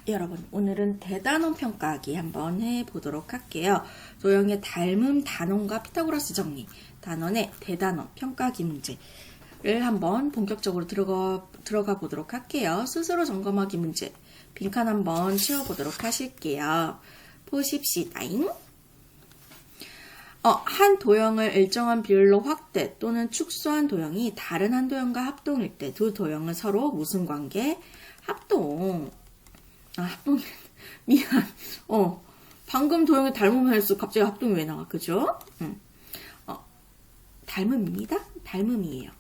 여러분, 오늘은 대단원 평가하기 한번 해보도록 할게요. 도형의 닮음 단원과 피타고라스 정리, 단원의 대단원 평가하기 문제를 한번 본격적으로 들어가 보도록 할게요. 스스로 점검하기 문제, 빈칸 한번 채워보도록 하실게요. 보십시다잉. 한 도형을 일정한 비율로 확대 또는 축소한 도형이 다른 한 도형과 합동일 때 두 도형은 서로 무슨 관계? 합동. 합동. 미안. 방금 도형의 닮음을 했어. 갑자기 합동이 왜 나와? 그죠? 닮음입니다. 닮음이에요.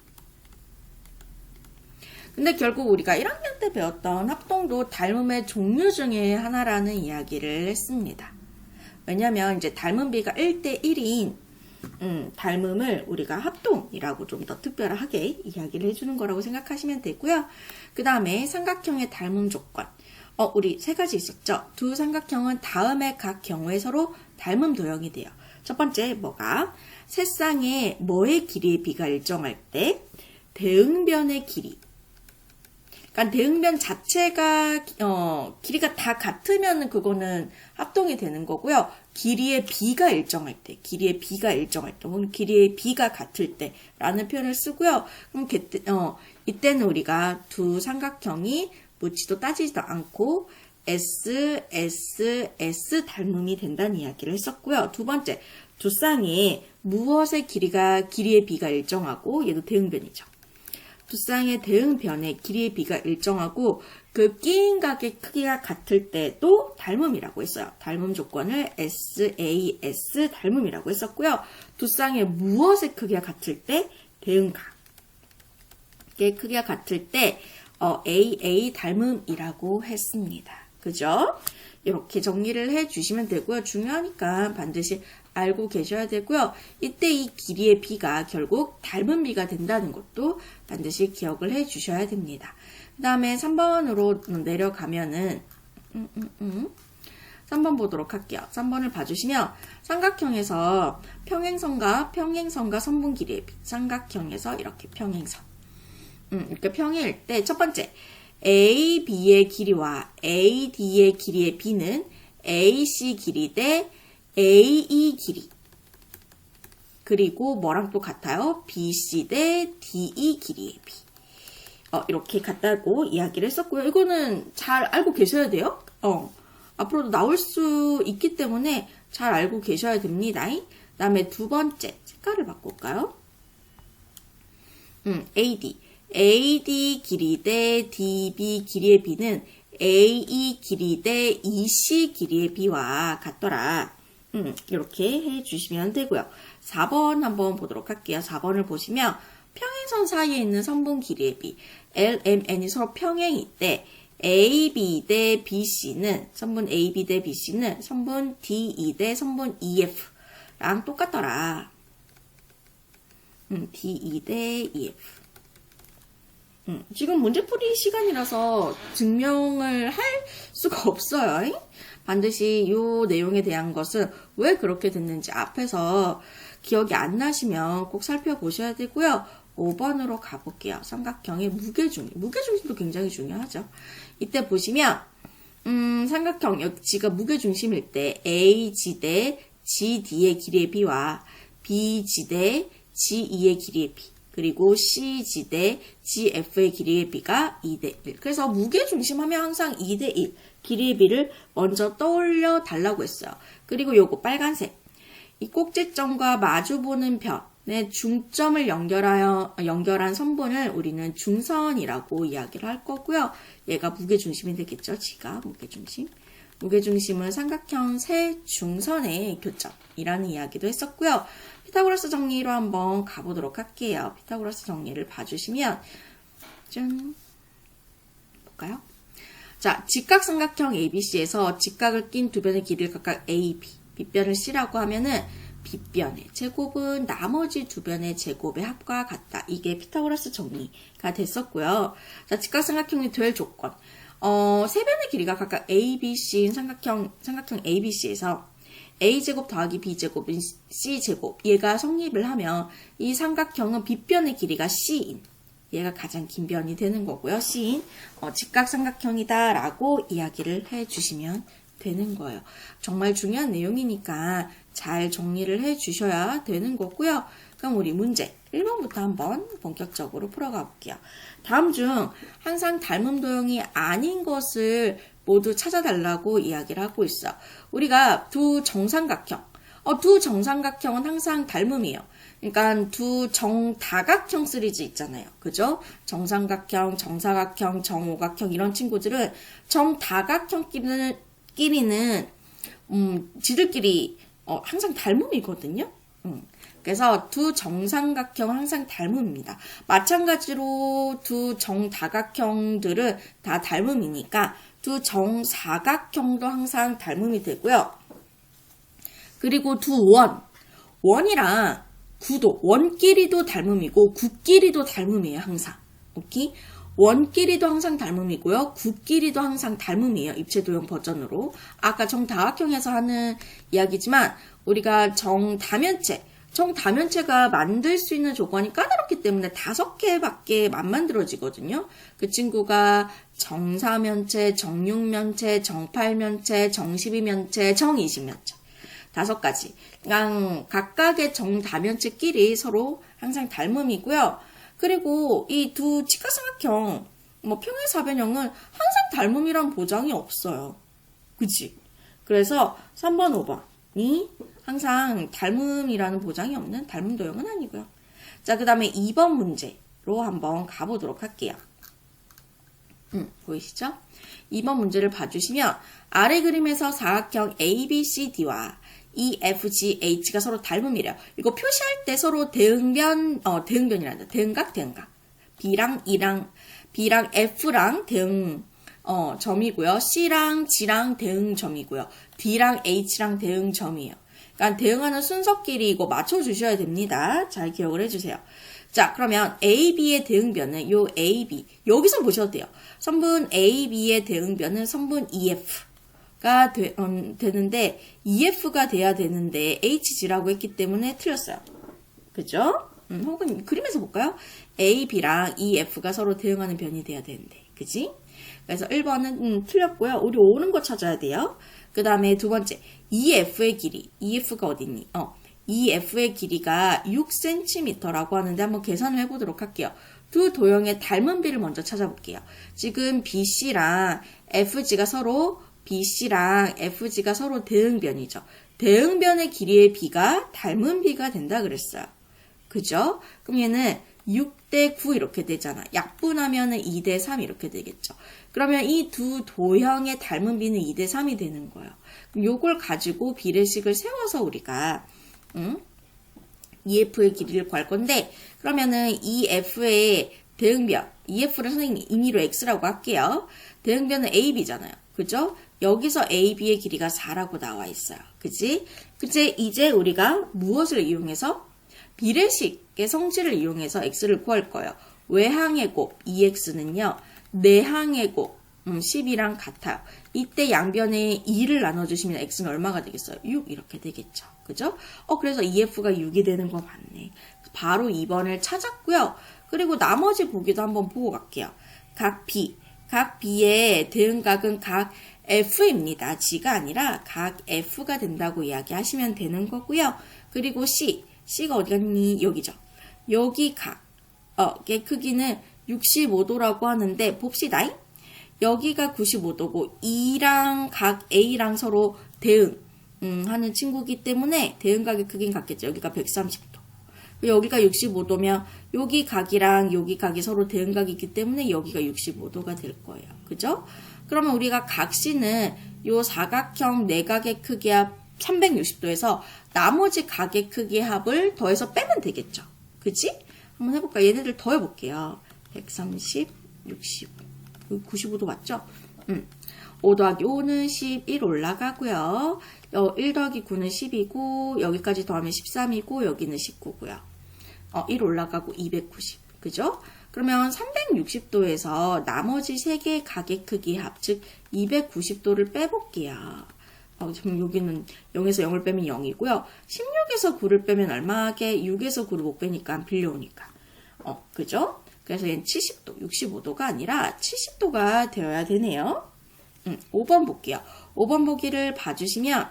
근데 결국 우리가 1학년 때 배웠던 합동도 닮음의 종류 중에 하나라는 이야기를 했습니다. 왜냐면 이제 닮음비가 1대1인 닮음을 우리가 합동이라고 좀 더 특별하게 이야기를 해주는 거라고 생각하시면 되고요. 그 다음에 삼각형의 닮음 조건. 우리 세 가지 있었죠. 두 삼각형은 다음의 각 경우에 서로 닮음 도형이 돼요. 첫 번째 뭐가? 세 쌍의 뭐의 길이의 비가 일정할 때 대응변의 길이. 그러니까 대응변 자체가 길이가 다 같으면 그거는 합동이 되는 거고요. 길이의 비가 일정할 때, 길이의 비가 같을 때라는 표현을 쓰고요. 그럼 이때는 우리가 두 삼각형이 묻지도 따지지도 않고 S 닮음이 된다는 이야기를 했었고요. 두 번째, 두 쌍의 무엇의 길이의 비가 일정하고 얘도 대응변이죠. 두 쌍의 대응변의 길이의 비가 일정하고 그 끼인 각의 크기가 같을 때도 닮음이라고 했어요. 닮음 조건을 SAS 닮음이라고 했었고요. 두 쌍의 무엇의 크기가 같을 때 대응각의 크기가 같을 때 AA 닮음이라고 했습니다. 그죠? 이렇게 정리를 해주시면 되고요. 중요하니까 반드시 알고 계셔야 되고요. 이때 이 길이의 비가 결국 닮은 비가 된다는 것도 반드시 기억을 해주셔야 됩니다. 그 다음에 3번으로 내려가면은 3번 보도록 할게요. 3번을 봐주시면 삼각형에서 평행선과 선분 길이의 비, 삼각형에서 이렇게 평행선 이렇게 평행일 때 첫 번째 AB의 길이와 AD의 길이의 비는 AC 길이 대 AE 길이 그리고 뭐랑 또 같아요? BC 대 DE 길이의 비 이렇게 같다고 이야기를 했었고요. 이거는 잘 알고 계셔야 돼요. 앞으로도 나올 수 있기 때문에 잘 알고 계셔야 됩니다. 그 다음에 두 번째 색깔을 바꿀까요? AD 길이 대 DB 길이의 비는 AE 길이 대 EC 길이의 비와 같더라. 이렇게 해주시면 되고요. 4번 한번 보도록 할게요. 4번을 보시면 평행선 사이에 있는 선분 길이의 비 LMN이 서로 평행일 때 AB 대 BC는 선분 AB 대 BC는 선분 DE 대 선분 EF랑 똑같더라. DE 대 EF. 지금 문제풀이 시간이라서 증명을 할 수가 없어요. 반드시 이 내용에 대한 것은 왜 그렇게 됐는지 앞에서 기억이 안 나시면 꼭 살펴보셔야 되고요. 5번으로 가볼게요. 삼각형의 무게중심도 굉장히 중요하죠. 이때 보시면 삼각형 여기가 무게중심일 때 AG 대 GD의 길이의 비와 BG 대 GE의 길이의 비 그리고 CG 대 GF의 길이의 비가 2대1. 그래서 무게중심 하면 항상 2대1. 길이의 비를 먼저 떠올려 달라고 했어요. 그리고 요거 빨간색. 이 꼭지점과 마주보는 편의 중점을 연결한 선분을 우리는 중선이라고 이야기를 할 거고요. 얘가 무게중심이 되겠죠. 지가 무게중심. 무게중심은 삼각형 세 중선의 교점이라는 이야기도 했었고요. 피타고라스 정리로 한번 가보도록 할게요. 피타고라스 정리를 봐주시면 짠 볼까요? 자, 직각삼각형 ABC에서 직각을 낀 두 변의 길이를 각각 AB, 빗변을 C라고 하면은 빗변의 제곱은 나머지 두 변의 제곱의 합과 같다. 이게 피타고라스 정리가 됐었고요. 자, 직각삼각형이 될 조건. 세 변의 길이가 각각 ABC인 삼각형 ABC에서 A제곱 더하기 B제곱인 C제곱 얘가 성립을 하면 이 삼각형은 빗변의 길이가 C인 얘가 가장 긴 변이 되는 거고요. C인 직각삼각형이다 라고 이야기를 해주시면 되는 거예요. 정말 중요한 내용이니까 잘 정리를 해주셔야 되는 거고요. 그럼 우리 문제 1번부터 한번 본격적으로 풀어가 볼게요. 다음 중 항상 닮은 도형이 아닌 것을 모두 찾아달라고 이야기를 하고 있어. 우리가 두 정삼각형, 두 정삼각형은 항상 닮음이에요. 그러니까 두 정다각형 시리즈 있잖아요. 그죠? 정삼각형, 정사각형, 정오각형 이런 친구들은 정다각형끼리는 지들끼리 항상 닮음이거든요. 그래서 두 정삼각형은 항상 닮음입니다. 마찬가지로 두 정다각형들은 다 닮음이니까 두 정사각형도 항상 닮음이 되고요. 그리고 두 원이랑 구도, 원끼리도 닮음이고 구끼리도 닮음이에요. 항상. 오케이? 원끼리도 항상 닮음이고요. 구끼리도 항상 닮음이에요. 입체도형 버전으로. 아까 정다각형에서 하는 이야기지만 우리가 정다면체가 만들 수 있는 조건이 까다롭기 때문에 5개밖에 안 만들어지거든요. 그 친구가 정사면체, 정육면체, 정팔면체, 정십이면체, 정이십면체. 5가지. 그냥 각각의 정다면체끼리 서로 항상 닮음이고요. 그리고 이 두 직각삼각형, 평행사변형은 항상 닮음이란 보장이 없어요. 그치? 그래서 3번, 5번이 항상 닮음이라는 보장이 없는 닮은 도형은 아니고요. 자, 그 다음에 2번 문제로 한번 가보도록 할게요. 보이시죠? 2번 문제를 봐주시면 아래 그림에서 사각형 ABCD와 EFG, H가 서로 닮음이래요. 이거 표시할 때 서로 대응변이란다. 대응각. B랑 F랑 대응, 점이고요. C랑 G랑 대응점이고요. D랑 H랑 대응점이에요. 그러니까 대응하는 순서끼리 이거 맞춰주셔야 됩니다. 잘 기억을 해주세요. 자, 그러면 AB의 대응변은 요 AB, 여기서 보셔도 돼요. 선분 AB의 대응변은 선분 EF가 되는데 EF가 돼야 되는데 HG라고 했기 때문에 틀렸어요. 그죠? 혹은 그림에서 볼까요? AB랑 EF가 서로 대응하는 변이 돼야 되는데. 그지? 그래서 1번은 틀렸고요. 우리 오는 거 찾아야 돼요. 그 다음에 두 번째, EF의 길이. EF가 어딨니? EF의 길이가 6cm라고 하는데 한번 계산을 해보도록 할게요. 두 도형의 닮은 비를 먼저 찾아볼게요. 지금 BC랑 FG가 서로 대응변이죠. 대응변의 길이의 비가 닮은 비가 된다 그랬어요. 그죠? 그럼 얘는 6대9 이렇게 되잖아. 약분하면 2대3 이렇게 되겠죠. 그러면 이 두 도형의 닮은 비는 2대3이 되는 거예요. 그럼 요걸 가지고 비례식을 세워서 우리가 EF의 길이를 구할 건데, 그러면은 EF의 대응변, EF를 선생님이 임의로 X라고 할게요. 대응변은 AB잖아요. 그죠? 여기서 AB의 길이가 4라고 나와 있어요. 그치? 이제 우리가 무엇을 이용해서? 비례식의 성질을 이용해서 X를 구할 거예요. 외항의 곱, EX는요, 내항의 곱, 10이랑 같아요. 이때 양변에 2를 나눠주시면 X는 얼마가 되겠어요? 6 이렇게 되겠죠. 그죠? 그래서 EF가 6이 되는 거 맞네. 바로 2번을 찾았고요. 그리고 나머지 보기도 한번 보고 갈게요. 각 B의 대응각은 각 F입니다. G가 아니라 각 F가 된다고 이야기하시면 되는 거고요. 그리고 C가 어디 갔니? 여기죠. 여기 각의 크기는 65도라고 하는데 봅시다. 여기가 95도고 E랑 각 A랑 서로 하는 친구이기 때문에 대응각의 크기는 같겠죠. 여기가 130도. 여기가 65도면 여기 각이랑 여기 각이 서로 대응각이기 때문에 여기가 65도가 될 거예요. 그죠? 그러면 우리가 각 C는 요 사각형 내각의 크기 합 360도에서 나머지 각의 크기의 합을 더해서 빼면 되겠죠. 그치? 한번 해볼까? 얘네들 더해볼게요. 130, 65. 95도 맞죠? 5 더하기 5는 11 올라가고요. 1 더하기 9는 10이고 여기까지 더하면 13이고 여기는 19고요. 1 올라가고 290. 그죠? 그러면 360도에서 나머지 3개의 각의 크기 합, 즉 290도를 빼볼게요. 지금 여기는 0에서 0을 빼면 0이고요. 16에서 9를 빼면 얼마게? 6에서 9를 못 빼니까 빌려오니까. 그죠? 그래서 얘는 70도, 65도가 아니라 70도가 되어야 되네요. 5번 볼게요. 5번 보기를 봐주시면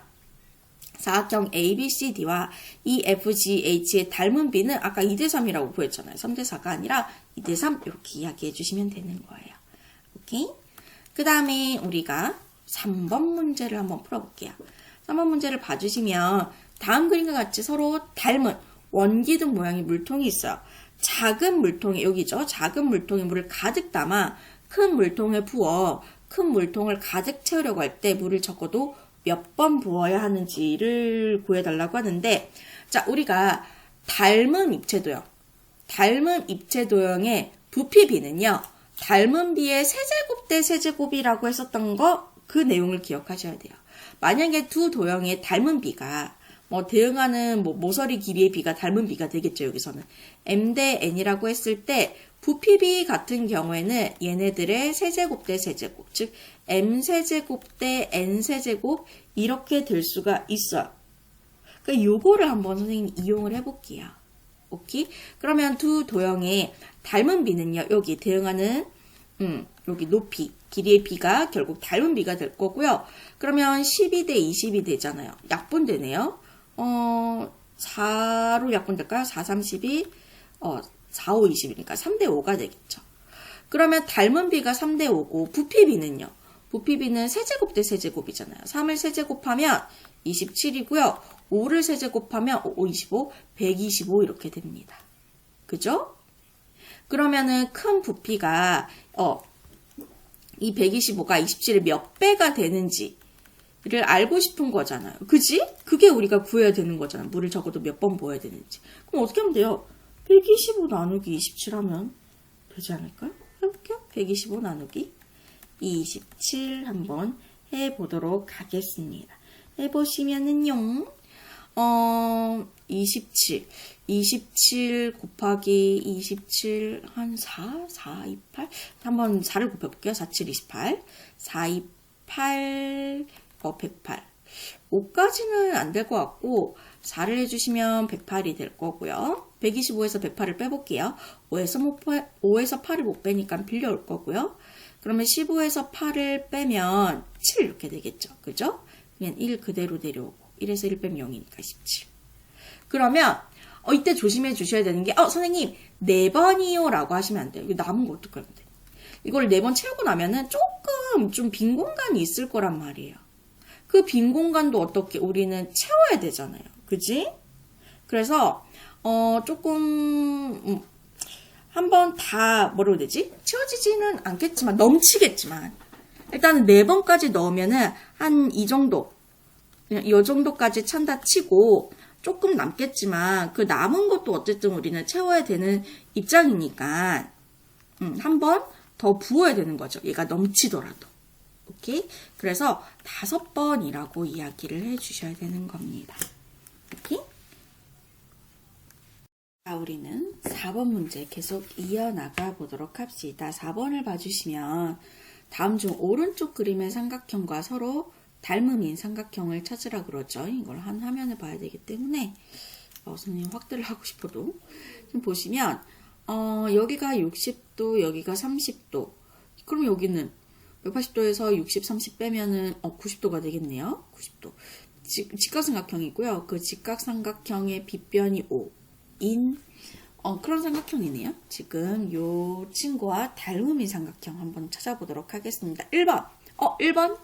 사각형 ABCD와 EFGH의 닮은 비는 아까 2대3이라고 보였잖아요. 3대4가 아니라 2대3 이렇게 이야기해 주시면 되는 거예요. 오케이? 그 다음에 우리가 3번 문제를 한번 풀어볼게요. 3번 문제를 봐주시면 다음 그림과 같이 서로 닮은 원기둥 모양의 물통이 있어요. 작은 물통에, 여기죠. 작은 물통에 물을 가득 담아 큰 물통에 부어 큰 물통을 가득 채우려고 할 때 물을 적어도 몇 번 부어야 하는지를 구해달라고 하는데, 자, 우리가 닮은 입체도형의 부피비는요, 닮은 비의 세제곱 대 세제곱이라고 했었던 거, 그 내용을 기억하셔야 돼요. 만약에 두 도형의 닮은 비가 대응하는 모서리 길이의 비가 닮은 비가 되겠죠, 여기서는. m 대 n이라고 했을 때 부피비 같은 경우에는 얘네들의 세제곱 대 세제곱, 즉 m 세제곱 대 n 세제곱 이렇게 될 수가 있어요. 그러니까 요거를 한번 선생님이 이용을 해볼게요. 오케이? 그러면 두 도형의 닮은 비는요, 여기 대응하는 여기 높이, 길이의 비가 결국 닮은 비가 될 거고요. 그러면 12대 20이 되잖아요. 약분되네요. 4로 약분될까요? 4, 3, 12, 4, 5, 20이니까 3대 5가 되겠죠. 그러면 닮은 비가 3대 5고 부피비는요. 부피비는 세제곱 대 세제곱이잖아요. 3을 세제곱하면 27이고요. 5를 세제곱하면 5, 25, 125 이렇게 됩니다. 그죠? 그러면은 큰 부피가 이 125가 27의 몇 배가 되는지를 알고 싶은 거잖아요. 그지? 그게 우리가 구해야 되는 거잖아요. 물을 적어도 몇 번 부어야 되는지. 그럼 어떻게 하면 돼요? 125 나누기 27 하면 되지 않을까요? 해볼게요. 125 나누기 27 한번 해보도록 하겠습니다. 해보시면은요. 27 곱하기 27 한 4, 28 한번 4를 곱해볼게요. 4, 7, 28 4, 28 108 5까지는 안 될 것 같고 4를 해주시면 108이 될 거고요. 125에서 108을 빼볼게요. 5에서 8을 못 빼니까 빌려올 거고요. 그러면 15에서 8을 빼면 7 이렇게 되겠죠. 그죠? 그냥 1 그대로 내려오고 1에서 1 빼면 0이니까 17. 그러면 이때 조심해 주셔야 되는 게 선생님 4번이요 라고 하시면 안 돼요. 이거 남은 거 어떡할 건데. 이걸 4번 채우고 나면은 조금 좀 빈 공간이 있을 거란 말이에요. 그 빈 공간도 어떻게 우리는 채워야 되잖아요. 그지? 그래서 조금 한번 다 뭐라고 해야 되지? 채워지지는 않겠지만 넘치겠지만 일단은 4번까지 넣으면은 한 이 정도 그냥 이 정도까지 찬다 치고 조금 남겠지만 그 남은 것도 어쨌든 우리는 채워야 되는 입장이니까 한 번 더 부어야 되는 거죠. 얘가 넘치더라도. 오케이? 그래서 5번이라고 이야기를 해주셔야 되는 겁니다. 오케이? 자, 우리는 4번 문제 계속 이어나가 보도록 합시다. 4번을 봐주시면 다음 중 오른쪽 그림의 삼각형과 서로 닮음인 삼각형을 찾으라 그러죠. 이걸 한 화면에 봐야 되기 때문에 선생님 확대를 하고 싶어도 지금 보시면 여기가 60도, 여기가 30도. 그럼 여기는 180도에서 60, 30 빼면은 90도가 되겠네요. 90도. 직각삼각형이고요. 그 직각삼각형의 빗변이 5인 그런 삼각형이네요. 지금 요 친구와 닮음인 삼각형 한번 찾아보도록 하겠습니다. 1번. 1번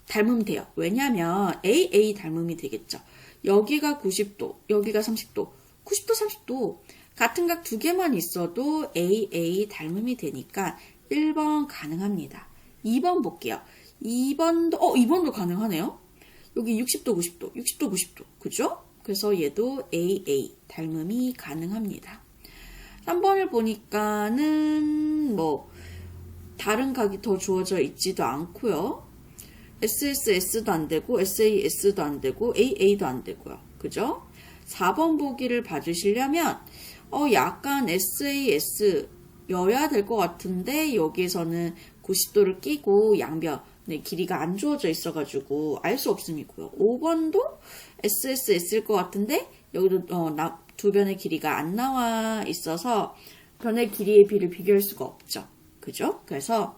닮으면 돼요. 왜냐면 AA 닮음이 되겠죠. 여기가 90도, 여기가 30도, 90도, 30도 같은 각 두 개만 있어도 AA 닮음이 되니까 1번 가능합니다. 2번 볼게요. 2번도 가능하네요. 여기 60도, 90도, 60도, 90도. 그죠? 그래서 얘도 AA 닮음이 가능합니다. 3번을 보니까는 다른 각이 더 주어져 있지도 않고요. SSS도 안 되고 SAS도 안 되고 AA도 안 되고요. 그죠? 4번 보기를 봐주시려면 약간 SAS여야 될 것 같은데 여기에서는 90도를 끼고 양변의 길이가 안 주어져 있어가지고 알 수 없음이고요. 5번도 SSS일 것 같은데 여기도 두 변의 길이가 안 나와 있어서 변의 길이의 b를 비교할 수가 없죠. 그죠? 그래서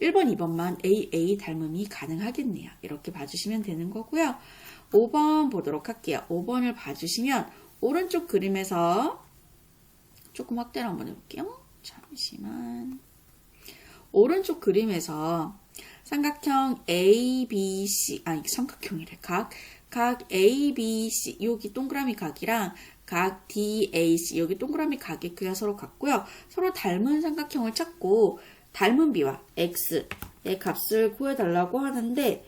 1번, 2번만 AA 닮음이 가능하겠네요. 이렇게 봐주시면 되는 거고요. 5번 보도록 할게요. 5번을 봐주시면 오른쪽 그림에서 조금 확대를 한번 해볼게요. 잠시만. 오른쪽 그림에서 삼각형 ABC, 이게 삼각형이래. 각 ABC, 여기 동그라미 각이랑 각 DAC, 여기 동그라미 각의 크기가 서로 같고요. 서로 닮은 삼각형을 찾고 닮은 B와 X의 값을 구해달라고 하는데,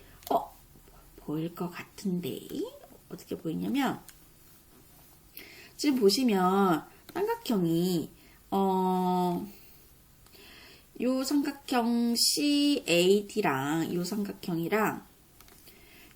보일 것 같은데, 어떻게 보이냐면, 지금 보시면 삼각형이, 요 삼각형 CAD랑 요 삼각형이랑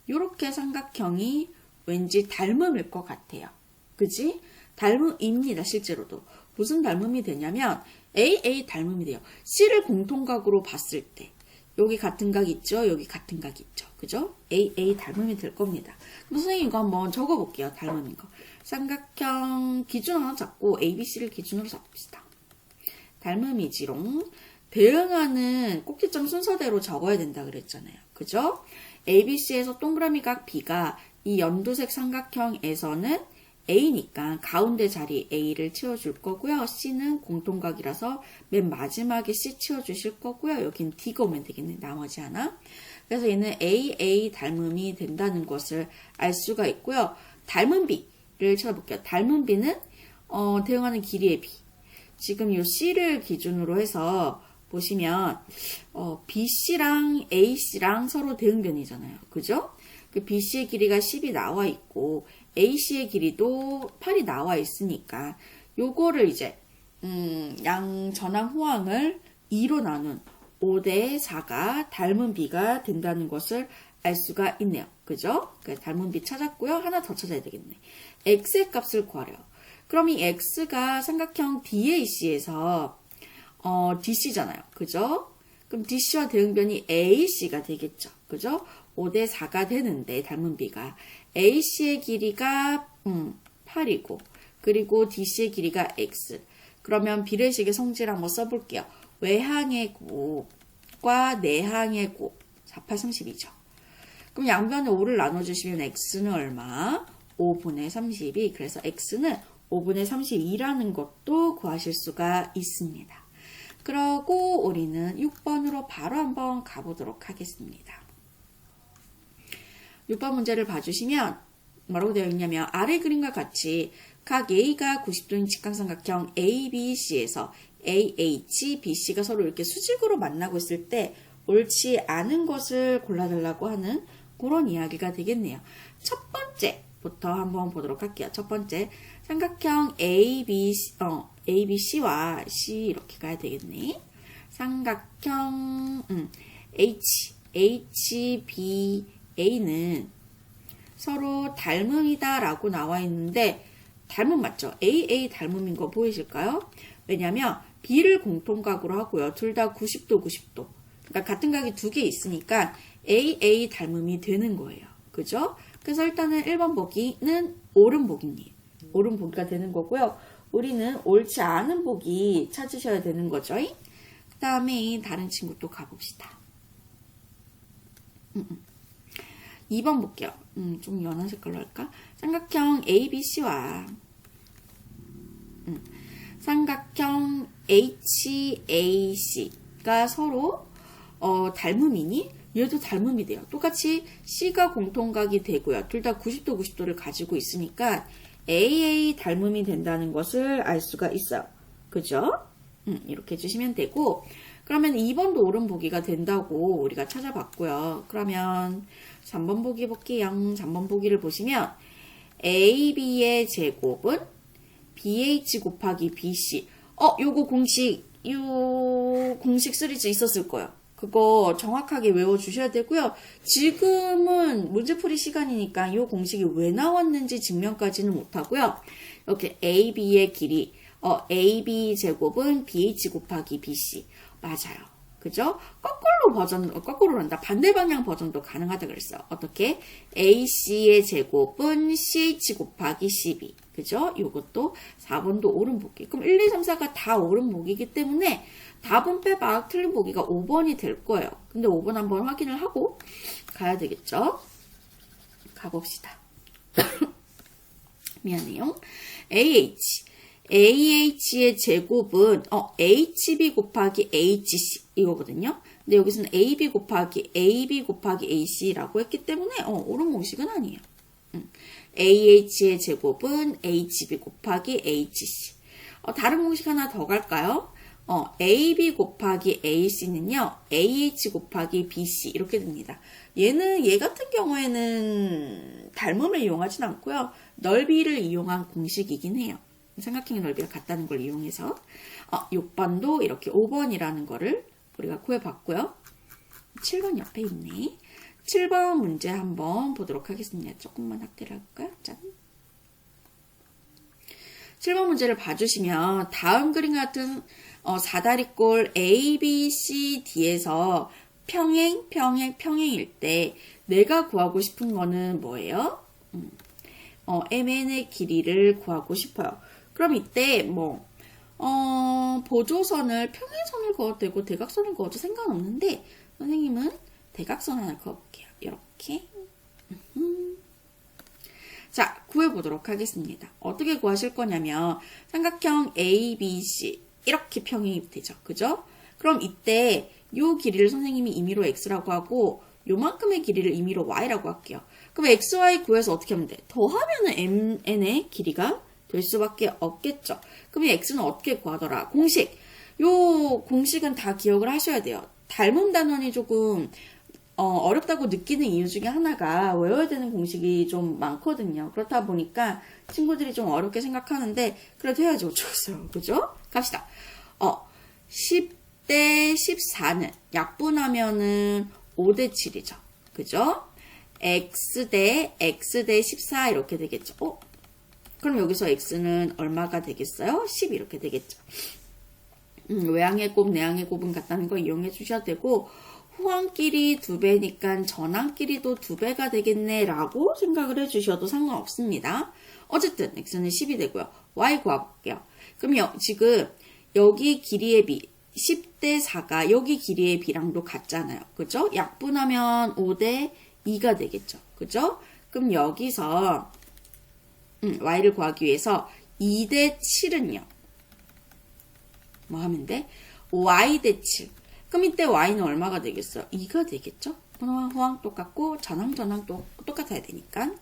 요렇게 삼각형이 왠지 닮음일 것 같아요. 그지? 닮음입니다. 실제로도. 무슨 닮음이 되냐면 AA 닮음이 돼요. C를 공통각으로 봤을 때 여기 같은 각 있죠? 여기 같은 각 있죠? 그죠? AA 닮음이 될 겁니다. 그럼 선생님 이거 한번 적어볼게요. 닮음인 거. 삼각형 기준 하나 잡고 ABC를 기준으로 잡읍시다. 닮음이지롱. 대응하는 꼭지점 순서대로 적어야 된다 그랬잖아요. 그죠? ABC에서 동그라미 각 B가 이 연두색 삼각형에서는 A니까 가운데 자리 A를 채워줄 거고요. C는 공통각이라서 맨 마지막에 C 채워주실 거고요. 여긴 D가 오면 되겠네. 나머지 하나. 그래서 얘는 AA 닮음이 된다는 것을 알 수가 있고요. 닮은 B를 찾아볼게요. 닮은 B는 대응하는 길이의 B. 지금 이 C를 기준으로 해서 보시면 BC랑 AC랑 서로 대응변이잖아요. 그죠? 그 BC의 길이가 10이 나와 있고 AC의 길이도 8이 나와 있으니까 요거를 이제 양 전항 호항을 2로 나눈 5대 4가 닮은 B가 된다는 것을 알 수가 있네요. 그죠? 그러니까 닮은 B 찾았고요. 하나 더 찾아야 되겠네. X의 값을 구하래요. 그럼 이 X가 삼각형 DAC에서 DC잖아요. 그죠? 그럼 DC와 대응변이 AC가 되겠죠. 그죠? 5대 4가 되는데 닮은 B가 AC의 길이가 8이고 그리고 DC의 길이가 X. 그러면 비례식의 성질 한번 써볼게요. 외항의 곱과 내항의 곱 4, 8, 32죠. 그럼 양변에 5를 나눠주시면 X는 얼마? 5분의 32. 그래서 X는 5분의 32라는 것도 구하실 수가 있습니다. 그러고 우리는 6번으로 바로 한번 가보도록 하겠습니다. 6번 문제를 봐주시면 뭐라고 되어 있냐면 아래 그림과 같이 각 A가 90도인 직각삼각형 ABC에서 AH, BC가 서로 이렇게 수직으로 만나고 있을 때 옳지 않은 것을 골라달라고 하는 그런 이야기가 되겠네요. 첫 번째부터 한번 보도록 할게요. 첫 번째, 삼각형 ABC와 C 이렇게 가야 되겠네. 삼각형 HBA는 서로 닮음이다 라고 나와 있는데 닮음 맞죠? AA 닮음인 거 보이실까요? 왜냐면 B를 공통각으로 하고요. 둘 다 90도 90도. 그러니까 같은 각이 두 개 있으니까 AA 닮음이 되는 거예요. 그죠? 그래서 일단은 1번 보기는 옳은 보기님. 옳은 보기가 되는 거고요. 우리는 옳지 않은 보기 찾으셔야 되는 거죠. 그 다음에 다른 친구 또 가봅시다. 2번 볼게요. 좀 연한 색깔로 할까? 삼각형 ABC와 삼각형 HAC가 서로 닮음이니 얘도 닮음이 돼요. 똑같이 C가 공통각이 되고요. 둘 다 90도 90도를 가지고 있으니까 AA 닮음이 된다는 것을 알 수가 있어요. 그죠? 이렇게 해주시면 되고 그러면 2번도 옳은 보기가 된다고 우리가 찾아봤고요. 그러면 3번 보기 볼게요. 3번 보기를 보시면 AB의 제곱은 BH 곱하기 BC 요거 공식 시리즈 있었을 거예요. 그거 정확하게 외워주셔야 되고요. 지금은 문제풀이 시간이니까 이 공식이 왜 나왔는지 증명까지는 못하고요. 이렇게 AB의 길이 AB 제곱은 BH 곱하기 BC 맞아요. 그죠? 거꾸로란다. 반대 방향 버전도 가능하다 그랬어요. 어떻게? AC의 제곱은 CH 곱하기 12. 그죠? 요것도 4번도 옳은 보기. 그럼 1, 2, 3, 4가 다 옳은 보기이기 때문에 답은 빼박 틀린 보기가 5번이 될 거예요. 근데 5번 한번 확인을 하고 가야 되겠죠? 가봅시다. 미안해요. AH의 제곱은 HB 곱하기 HC 이거거든요. 근데 여기서는 AB 곱하기 AC라고 했기 때문에 옳은 공식은 아니에요. AH의 제곱은 HB 곱하기 HC. 다른 공식 하나 더 갈까요? AB 곱하기 AC는요, AH 곱하기 BC 이렇게 됩니다. 얘 같은 경우에는 닮음을 이용하진 않고요. 넓이를 이용한 공식이긴 해요. 삼각형의 넓이가 같다는 걸 이용해서 6번도 이렇게 5번이라는 거를 우리가 구해봤고요. 7번 옆에 있네. 7번 문제 한번 보도록 하겠습니다. 조금만 확대를 할까요? 짠. 7번 문제를 봐주시면 다음 그림 같은 사다리꼴 A, B, C, D에서 평행일 때 내가 구하고 싶은 거는 뭐예요? MN의 길이를 구하고 싶어요. 그럼 이때 보조선을 평행선을 그어도 되고 대각선을 그어도 상관없는데 선생님은 대각선 하나 그어볼게요. 이렇게. 자, 구해보도록 하겠습니다. 어떻게 구하실 거냐면 삼각형 ABC 이렇게 평행이 되죠. 그죠? 그럼 이때 요 길이를 선생님이 임의로 x라고 하고 요만큼의 길이를 임의로 y라고 할게요. 그럼 xy 구해서 어떻게 하면 돼? 더하면은 mn의 길이가 될 수밖에 없겠죠. 그럼 이 x는 어떻게 구하더라? 공식. 요 공식은 다 기억을 하셔야 돼요. 닮은 단원이 조금 어렵다고 느끼는 이유 중에 하나가 외워야 되는 공식이 좀 많거든요. 그렇다 보니까 친구들이 좀 어렵게 생각하는데 그래도 해야지 어쩌겠어요. 그죠? 갑시다. 10대 14는 약분하면은 5대 7이죠. 그죠? x 대 14 이렇게 되겠죠. 그럼 여기서 x는 얼마가 되겠어요? 10 이렇게 되겠죠. 외항의 곱, 내항의 곱은 같다는 거 이용해 주셔야 되고 후항끼리 2배니까 전항끼리도 2배가 되겠네 라고 생각을 해주셔도 상관없습니다. 어쨌든 x는 10이 되고요. y 구해볼게요. 그럼 지금 여기 길이의 비 10대 4가 여기 길이의 비랑도 같잖아요. 그죠? 약분하면 5대 2가 되겠죠. 그죠? 그럼 여기서 y를 구하기 위해서 2대 7은요. 뭐 하면 돼? y 대 7. 그럼 이때 y는 얼마가 되겠어요? 2가 되겠죠? 호항 똑같고 전항 똑같아야 되니까.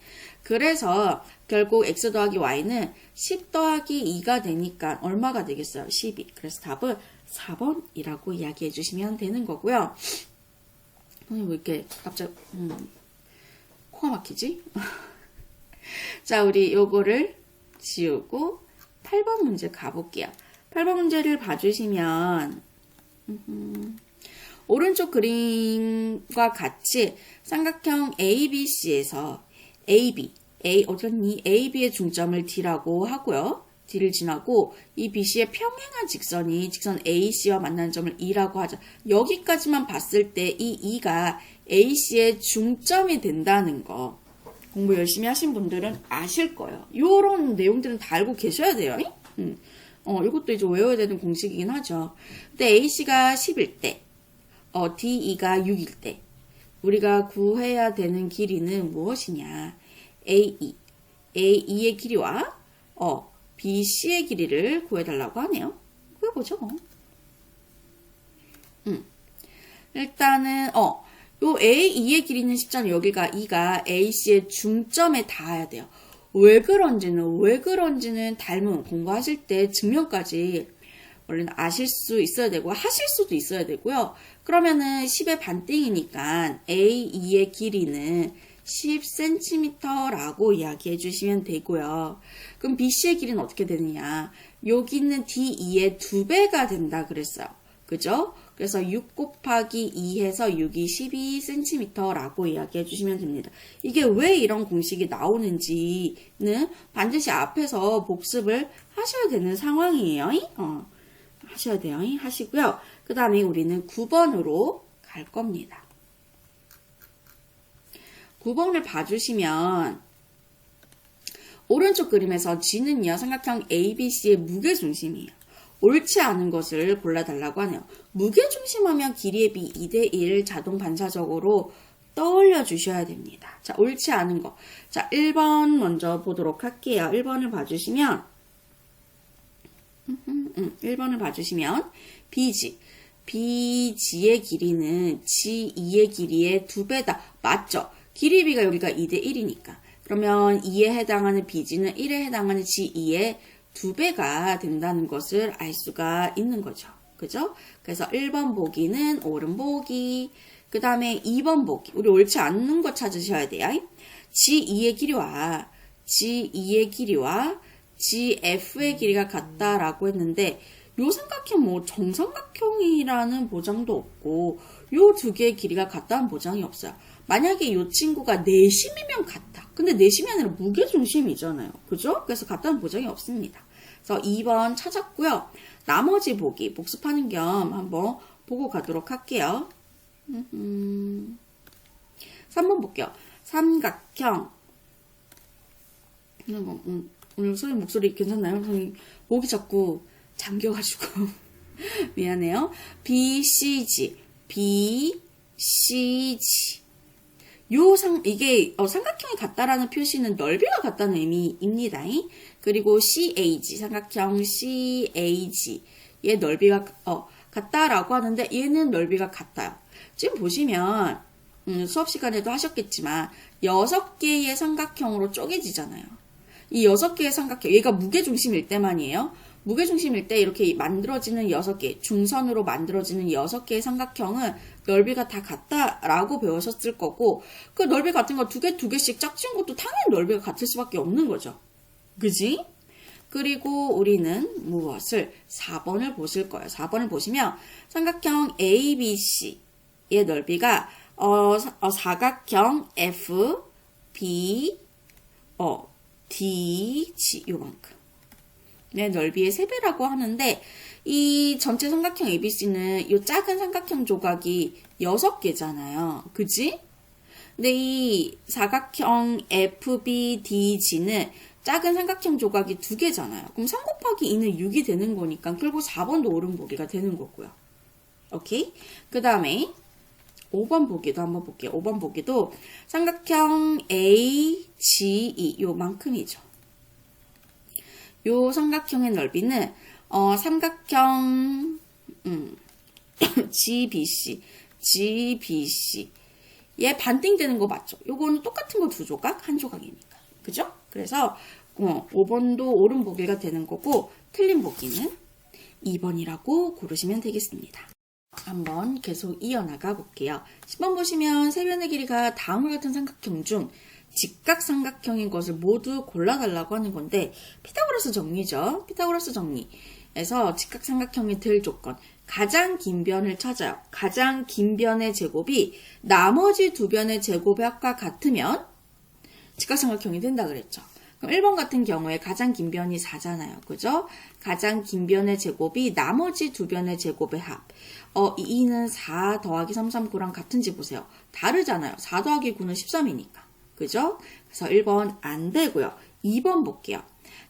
그래서 결국 x 더하기 y는 10 더하기 2가 되니까 얼마가 되겠어요? 12. 그래서 답은 4번이라고 이야기해 주시면 되는 거고요. 왜 이렇게 갑자기 코가 막히지? 자, 우리 요거를 지우고 8번 문제 가볼게요. 8번 문제를 봐주시면 오른쪽 그림과 같이 삼각형 ABC에서 AB의 중점을 D라고 하고요. D를 지나고 이 BC의 평행한 직선이 직선 AC와 만나는 점을 E라고 하죠. 여기까지만 봤을 때 이 E가 AC의 중점이 된다는 거 공부 열심히 하신 분들은 아실 거예요. 이런 내용들은 다 알고 계셔야 돼요. 이것도 이제 외워야 되는 공식이긴 하죠. 근데 AC가 10일 때, DE가 6일 때, 우리가 구해야 되는 길이는 무엇이냐? AE의 길이와, BC의 길이를 구해달라고 하네요. 구해보죠. 일단은, 요 AE의 길이는 쉽잖아요. 여기가 E가 AC의 중점에 닿아야 돼요. 왜 그런지는 닮은 공부하실 때 증명까지 원래는 아실 수 있어야 되고 하실 수도 있어야 되고요. 그러면은 10의 반띵이니까 AE의 길이는 10cm라고 이야기해 주시면 되고요. 그럼 BC의 길이는 어떻게 되느냐? 여기 있는 DE의 2배가 된다 그랬어요. 그죠? 그래서 6 곱하기 2 해서 6이 12cm라고 이야기해 주시면 됩니다. 이게 왜 이런 공식이 나오는지는 반드시 앞에서 복습을 하셔야 되는 상황이에요. 하셔야 돼요. 하시고요. 그 다음에 우리는 9번으로 갈 겁니다. 9번을 봐주시면 오른쪽 그림에서 G는요, 삼각형 ABC의 무게중심이에요. 옳지 않은 것을 골라달라고 하네요. 무게중심하면 길이의 비 2대1 자동 반사적으로 떠올려 주셔야 됩니다. 자, 옳지 않은 거. 자, 1번 먼저 보도록 할게요. 1번을 봐주시면 1번을 봐주시면 BG의 길이는 G2의 길이의 2배다. 맞죠? 길이 비가 여기가 2대1이니까. 그러면 2에 해당하는 BG는 1에 해당하는 G2의 2배가 된다는 것을 알 수가 있는 거죠. 그죠? 그래서 1번 보기는 옳은 보기. 그 다음에 2번 보기. 우리 옳지 않는 거 찾으셔야 돼요. G2의 길이와 GF의 길이가 같다라고 했는데 요 삼각형 뭐 정삼각형이라는 보장도 없고 요 두 개의 길이가 같다는 보장이 없어요. 만약에 요 친구가 내심이면 같아. 근데 내심이 아니라 무게중심이잖아요. 그죠? 그래서 같다는 보장이 없습니다. 그래서 2번 찾았고요. 나머지 보기, 복습하는 겸 한번 보고 가도록 할게요. 3번 볼게요. 삼각형. 오늘 선생님 목소리 괜찮나요? 선생님 목이 자꾸 잠겨가지고 미안해요. BCG 이게 삼각형이 같다라는 표시는 넓이가 같다는 의미입니다. 그리고 삼각형 CAG의 넓이가 같다라고 하는데 얘는 넓이가 같아요. 지금 보시면 수업 시간에도 하셨겠지만 6개의 삼각형으로 쪼개지잖아요. 이 6개의 삼각형, 얘가 무게중심일 때만이에요. 무게중심일 때 이렇게 만들어지는 6개, 중선으로 만들어지는 6개의 삼각형은 넓이가 다 같다라고 배우셨을 거고, 그 넓이 같은 거 두 개씩 짝지은 것도 당연히 넓이가 같을 수밖에 없는 거죠. 그지? 그리고 우리는 무엇을? 4번을 보실 거예요. 4번을 보시면 삼각형 ABC의 넓이가 사각형 FBDG 요만큼. 네, 넓이의 3배라고 하는데 이 전체 삼각형 ABC는 이 작은 삼각형 조각이 6개잖아요. 그지? 근데 이 사각형 FBDG는 작은 삼각형 조각이 2개잖아요. 그럼 3 곱하기 2는 6이 되는 거니까 결국 4번도 옳은 보기가 되는 거고요. 오케이? 그 다음에 5번 보기도 한번 볼게요. 5번 보기도 삼각형 AGE 요만큼이죠. 요 삼각형의 넓이는 삼각형 GBC에 반띵되는 거 맞죠? 요거는 똑같은 거 2조각, 1조각이니까. 그죠? 그래서 5번도 옳은 보기가 되는 거고 틀린 보기는 2번이라고 고르시면 되겠습니다. 한번 계속 이어나가 볼게요. 10번 보시면 세 변의 길이가 다음과 같은 삼각형 중 직각삼각형인 것을 모두 골라달라고 하는 건데 피타고라스 정리죠. 피타고라스 정리에서 직각삼각형이 될 조건 가장 긴 변을 찾아요. 가장 긴 변의 제곱이 나머지 두 변의 제곱의 합과 같으면 직각삼각형이 된다 그랬죠. 그럼 1번 같은 경우에 가장 긴 변이 4잖아요. 그죠? 가장 긴 변의 제곱이 나머지 두 변의 제곱의 합. 2는 4 더하기 3, 3, 9랑 같은지 보세요. 다르잖아요. 4 더하기 9는 13이니까. 그죠? 그래서 1번 안 되고요. 2번 볼게요.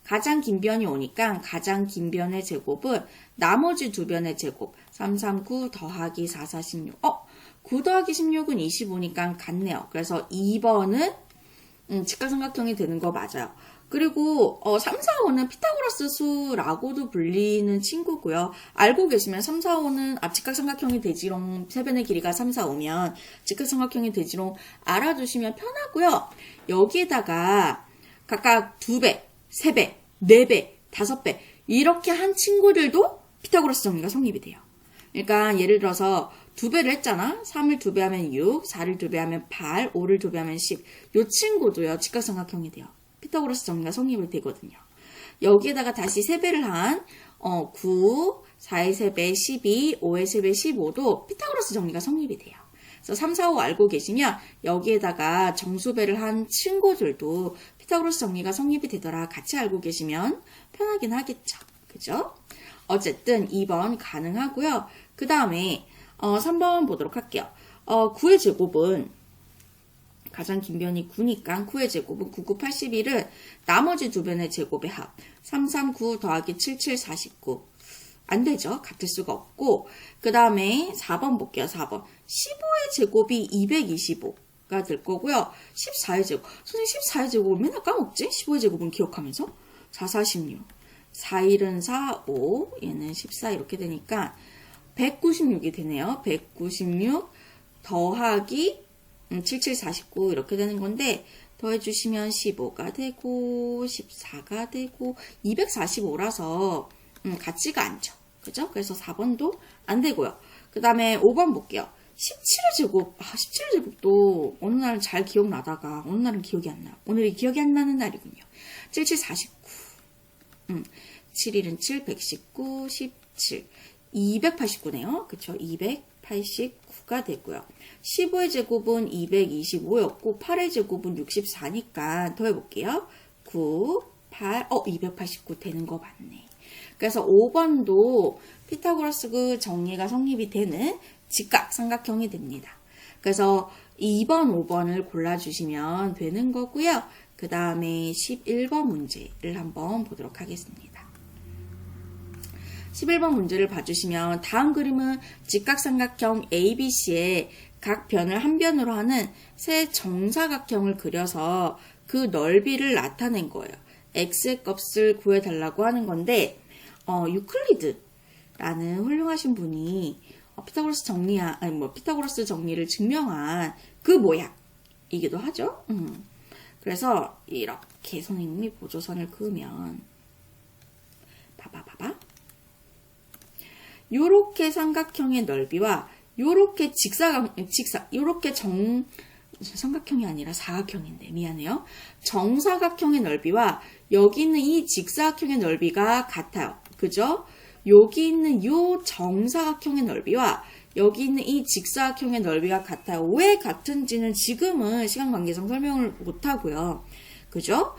가장 긴 변이 오니까 가장 긴 변의 제곱은 나머지 두 변의 제곱. 3, 3, 9 더하기 4, 4, 16. 9 더하기 16은 25니까 같네요. 그래서 2번은 직각삼각형이 되는 거 맞아요. 그리고 3, 4, 5는 피타고라스 수라고도 불리는 친구고요. 알고 계시면 3, 4, 5는 직각삼각형이 되지롱. 세 변의 길이가 3, 4, 5면 직각삼각형이 되지롱 알아두시면 편하고요. 여기에다가 각각 2배, 3배, 4배, 5배 이렇게 한 친구들도 피타고라스 정리가 성립이 돼요. 그러니까 예를 들어서 2배를 했잖아. 3을 2배하면 6, 4를 2배하면 8, 5를 2배하면 10. 이 친구도요. 직각삼각형이 돼요. 피타고라스 정리가 성립이 되거든요. 여기에다가 다시 3배를 한 9, 4의 3배 12, 5의 3배 15도 피타고라스 정리가 성립이 돼요. 그래서 3, 4, 5 알고 계시면 여기에다가 정수배를 한 친구들도 피타고라스 정리가 성립이 되더라. 같이 알고 계시면 편하긴 하겠죠. 그죠? 어쨌든 2번 가능하고요. 그 다음에 3번 보도록 할게요. 9의 제곱은 가장 긴 변이 9니까 9의 제곱은 9, 9, 81은 나머지 두 변의 제곱의 합 3, 3, 9 더하기 7, 7, 49 안 되죠. 같을 수가 없고 그 다음에 4번 볼게요. 4번 15의 제곱이 225가 될 거고요. 14의 제곱 선생님 14의 제곱을 맨날 까먹지? 15의 제곱은 기억하면서 4, 4, 16 4, 1은 4, 5 얘는 14 이렇게 되니까 196이 되네요. 196 더하기 7749 이렇게 되는 건데 더해주시면 15가 되고 14가 되고 245라서 같지가 않죠. 그죠? 그래서 4번도 안 되고요. 그 다음에 5번 볼게요. 17의 제곱 17의 제곱도 어느 날은 잘 기억나다가 어느 날은 기억이 안 나요. 오늘이 기억이 안 나는 날이군요. 7749 7일은 7, 119, 17 289네요. 그쵸? 289가 되고요. 15의 제곱은 225였고 8의 제곱은 64니까 더해볼게요. 9, 8, 289 되는 거 맞네. 그래서 5번도 피타고라스 그 정리가 성립이 되는 직각삼각형이 됩니다. 그래서 2번, 5번을 골라주시면 되는 거고요. 그 다음에 11번 문제를 한번 보도록 하겠습니다. 11번 문제를 봐주시면 다음 그림은 직각삼각형 ABC의 각 변을 한 변으로 하는 세 정사각형을 그려서 그 넓이를 나타낸 거예요. x의 값을 구해달라고 하는 건데 유클리드라는 훌륭하신 분이 피타고라스 정리를 증명한 그 모양이기도 하죠. 그래서 이렇게 선생님이 보조선을 그으면 봐봐. 요렇게 삼각형의 넓이와 요렇게 요렇게 삼각형이 아니라 사각형인데 미안해요. 정사각형의 넓이와 여기 있는 이 직사각형의 넓이가 같아요. 그죠? 여기 있는 요 정사각형의 넓이와 여기 있는 이 직사각형의 넓이가 같아요. 왜 같은지는 지금은 시간 관계상 설명을 못하고요. 그죠?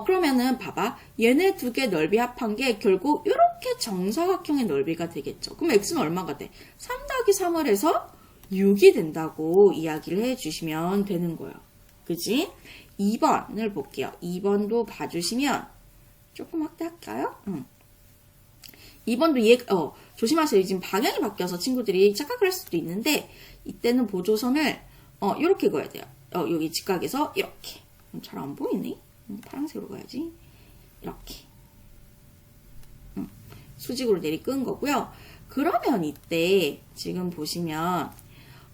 그러면은 봐봐. 얘네 두 개 넓이 합한 게 결국 이렇게 정사각형의 넓이가 되겠죠. 그럼 x는 얼마가 돼? 3 더하기 3을 해서 6이 된다고 이야기를 해주시면 되는 거예요. 그지? 2번을 볼게요. 2번도 봐주시면 조금 확대할까요? 2번도 조심하세요. 지금 방향이 바뀌어서 친구들이 착각을 할 수도 있는데 이때는 보조선을 이렇게 그어야 돼요. 여기 직각에서 이렇게. 잘 안 보이네? 파란색으로 가야지. 이렇게. 수직으로 내리 끈 거고요. 그러면 이때 지금 보시면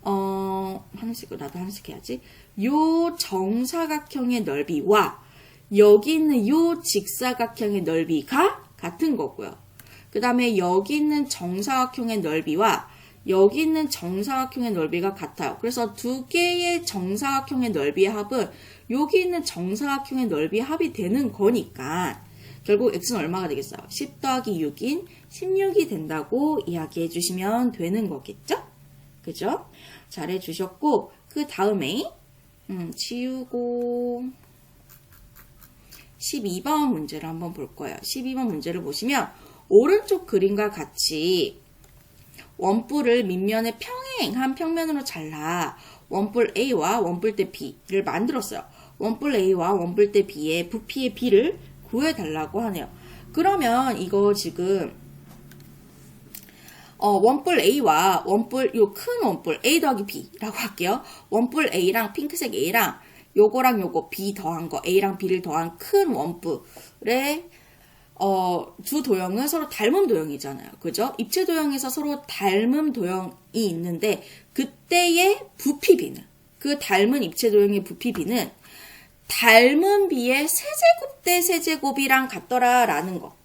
하늘색으로 나도 하늘색 해야지. 요 정사각형의 넓이와 여기 있는 요 직사각형의 넓이가 같은 거고요. 그 다음에 여기 있는 정사각형의 넓이와 여기 있는 정사각형의 넓이가 같아요. 그래서 두 개의 정사각형의 넓이의 합은 여기 있는 정사각형의 넓이의 합이 되는 거니까 결국 x는 얼마가 되겠어요? 10 더하기 6인 16이 된다고 이야기해 주시면 되는 거겠죠? 그죠? 잘해 주셨고 그 다음에 지우고 12번 문제를 한번 볼 거예요. 12번 문제를 보시면 오른쪽 그림과 같이 원뿔을 밑면에 평행한 평면으로 잘라 원뿔 A와 원뿔대 B를 만들었어요. 원뿔 A와 원뿔대 B의 부피의 B를 구해달라고 하네요. 그러면 이거 지금 원뿔 A와 원뿔 요 큰 원뿔 A 더하기 B라고 할게요. 원뿔 A랑 핑크색 A랑 요거랑 요거 B 더한 거 A랑 B를 더한 큰 원뿔의 두 도형은 서로 닮은 도형이잖아요. 그죠? 입체 도형에서 서로 닮은 도형이 있는데 그때의 부피 B는 그 닮은 입체 도형의 부피 B는 닮은 B의 세제곱 대 세제곱이랑 같더라 라는 거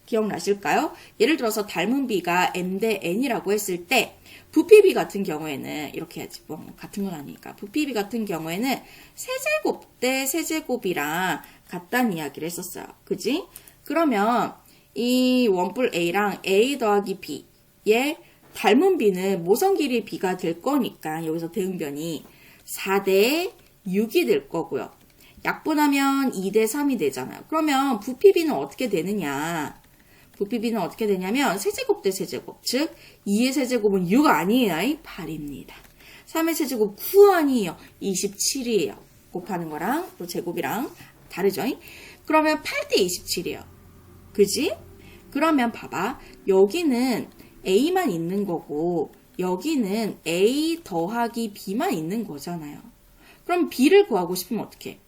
기억나실까요? 예를 들어서 닮은 B가 M 대 N이라고 했을 때 부피 B 같은 경우에는 이렇게 해야지 뭐 같은 건 아니니까 부피 B 같은 경우에는 세제곱 대 세제곱이랑 같다는 이야기를 했었어요. 그지? 그러면 이 원뿔 A랑 A 더하기 B의 닮은 B는 모성 길이 B가 될 거니까 여기서 대응변이 4대 6이 될 거고요. 약분하면 2대 3이 되잖아요. 그러면 부피 B는 어떻게 되느냐? 부피 b는 어떻게 되냐면 세제곱 대 세제곱, 즉 2의 세제곱은 6 아니에요. 8입니다. 3의 세제곱 9 아니에요. 27이에요. 곱하는 거랑 또 제곱이랑 다르죠. 그러면 8대 27이에요. 그지? 그러면 봐봐. 여기는 a만 있는 거고 여기는 a 더하기 b만 있는 거잖아요. 그럼 b를 구하고 싶으면 어떻게 해?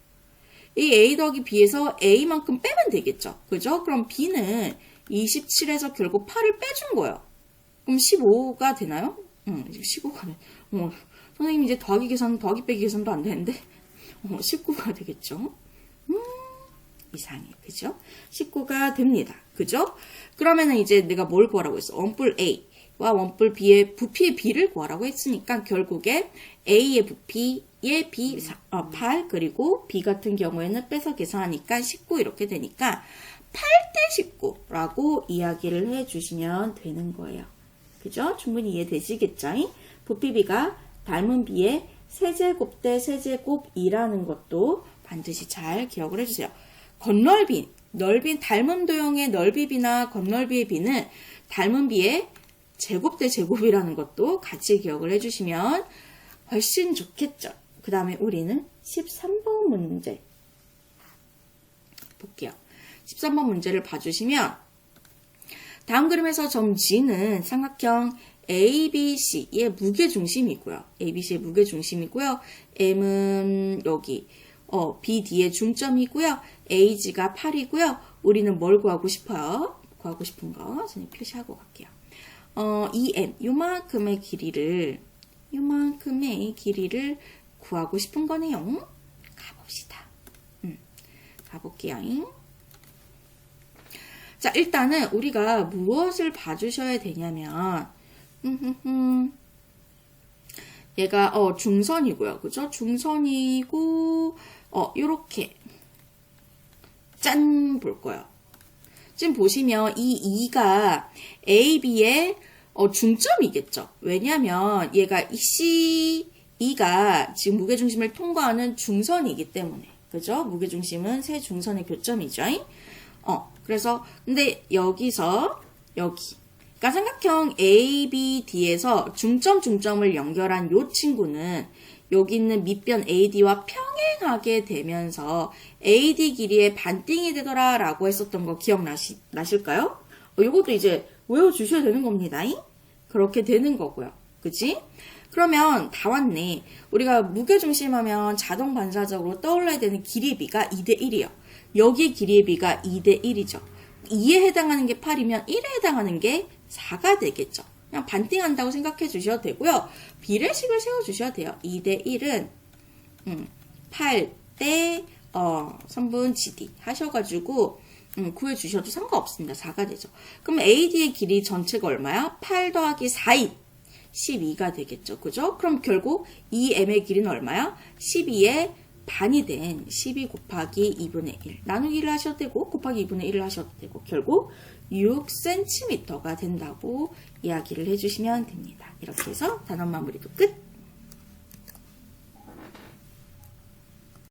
이 a 더하기 b에서 a만큼 빼면 되겠죠. 그죠? 그럼 b는 27에서 결국 8을 빼준 거예요. 그럼 15가 되나요? 이제 15가 돼. 선생님 이제 더하기 빼기 계산도 안 되는데 19가 되겠죠. 이상해. 그죠? 19가 됩니다. 그죠? 그러면은 이제 내가 뭘 구하라고 했어? 원뿔 A와 원뿔 B의 부피의 B를 구하라고 했으니까 결국에 A의 부피의 B 8 그리고 B 같은 경우에는 빼서 계산하니까 19 이렇게 되니까 8대 19라고 이야기를 해주시면 되는 거예요. 그죠? 충분히 이해되시겠죠? 부피 B가 닮은 B의 세제곱 대 세제곱이라는 것도 반드시 잘 기억을 해주세요. 건널비, 닮은 도형의 넓이 B나 건널비의 B는 닮은 B의 제곱 대 제곱이라는 것도 같이 기억을 해주시면 훨씬 좋겠죠. 그 다음에 우리는 13번 문제 볼게요. 13번 문제를 봐주시면 다음 그림에서 점 G는 삼각형 ABC의 무게중심이고요. ABC의 무게중심이고요. M은 여기 BD의 중점이고요. AG가 8이고요. 우리는 뭘 구하고 싶어요? 구하고 싶은 거 선생님 표시하고 갈게요. EM 요만큼의 길이를 구하고 싶은 거네요. 가봅시다. 가볼게요. 자, 일단은 우리가 무엇을 봐주셔야 되냐면 얘가 중선이고요. 그죠? 중선이고 요렇게 짠 볼 거예요. 지금 보시면 이 2가 AB의 중점이겠죠. 왜냐면 얘가 C2가 지금 무게중심을 통과하는 중선이기 때문에. 그죠? 무게중심은 세 중선의 교점이죠. 그래서 근데 여기서 여기 그러니까 삼각형 ABD에서 중점을 연결한 요 친구는 여기 있는 밑변 AD와 평행하게 되면서 AD 길이의 반띵이 되더라 라고 했었던 거 기억나실까요? 이것도 이제 외워주셔야 되는 겁니다. 그렇게 되는 거고요. 그치? 그러면 다 왔네. 우리가 무게중심 하면 자동 반사적으로 떠올라야 되는 길이의 비가 2대1이에요. 여기의 길이의 비가 2대1이죠. 2에 해당하는 게 8이면 1에 해당하는 게 4가 되겠죠. 그냥 반띵한다고 생각해 주셔도 되고요. 비례식을 세워주셔야 돼요. 2대1은 8대 3분 GD 하셔가지고 구해주셔도 상관없습니다. 4가 되죠. 그럼 AD의 길이 전체가 얼마야? 8 더하기 4인 12가 되겠죠. 그죠? 그럼 결국 이 M의 길이는 얼마야? 12의 반이 된 12 곱하기 2분의 1 나누기를 하셔도 되고 곱하기 2분의 1을 하셔도 되고 결국 6cm가 된다고 이야기를 해주시면 됩니다. 이렇게 해서 단원 마무리도 끝!